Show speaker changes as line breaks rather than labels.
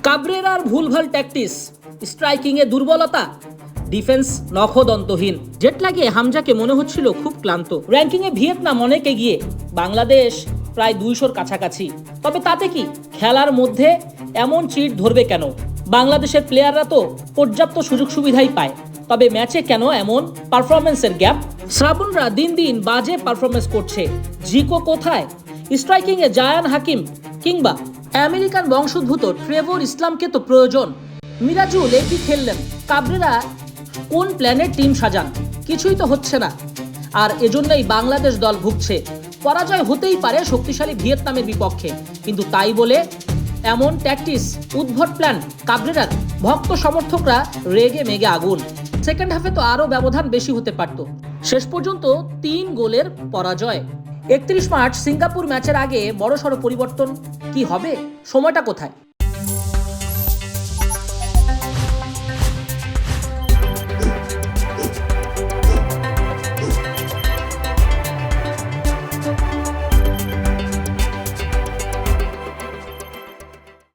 কাবরেরার ভুলভাল ট্যাকটিস, স্ট্রাইকিংয়ে দুর্বলতা, defence নখদন্তহীন। Jet লাগিয়ে হামজাকে মনে হচ্ছিল খুব ক্লান্ত। র্যাঙ্কিংয়ে ভিয়েতনাম অনেক এগিয়ে, বাংলাদেশ প্রায় 200-র কাছাকাছি। তবে তাতে কি, খেলার মধ্যে এমন চিট ধরবে কেন? বাংলাদেশের প্লেয়াররা তো পর্যাপ্ত সুযোগ সুবিধাই পায়, তবে ম্যাচে কেন এমন পারফরমেন্সের গ্যাপ? শ্রাবণরা দিন দিন বাজে পারফরমেন্স করছে। জিকো কোথায়? স্ট্রাইকিংয়ে জায়ান হাকিম কিংবা আমেরিকান বংশোদ্ভূত ট্রেভর ইসলামকে তো প্রয়োজন। মিরাজুল একই খেললেন, কাবরেরা কোন প্ল্যানের টিম সাজান? কিছুই তো হচ্ছে না। আর এজন্যই বাংলাদেশ দল ভুগছে। পরাজয় হতেই পারে শক্তিশালী ভিয়েতনামের বিপক্ষে, কিন্তু তাই বলে এমন ট্যাকটিস, উদ্ভট প্ল্যান। কাবরেরার ভক্ত সমর্থকরা রেগে মেগে আগুন। সেকেন্ড হাফে তো আরও ব্যবধান বেশি হতে পারত। শেষ পর্যন্ত 3 গোলের পরাজয়। 31 মার্চ সিঙ্গাপুর ম্যাচের আগে বড়সড় পরিবর্তন কি হবে? সময়টা কোথায়?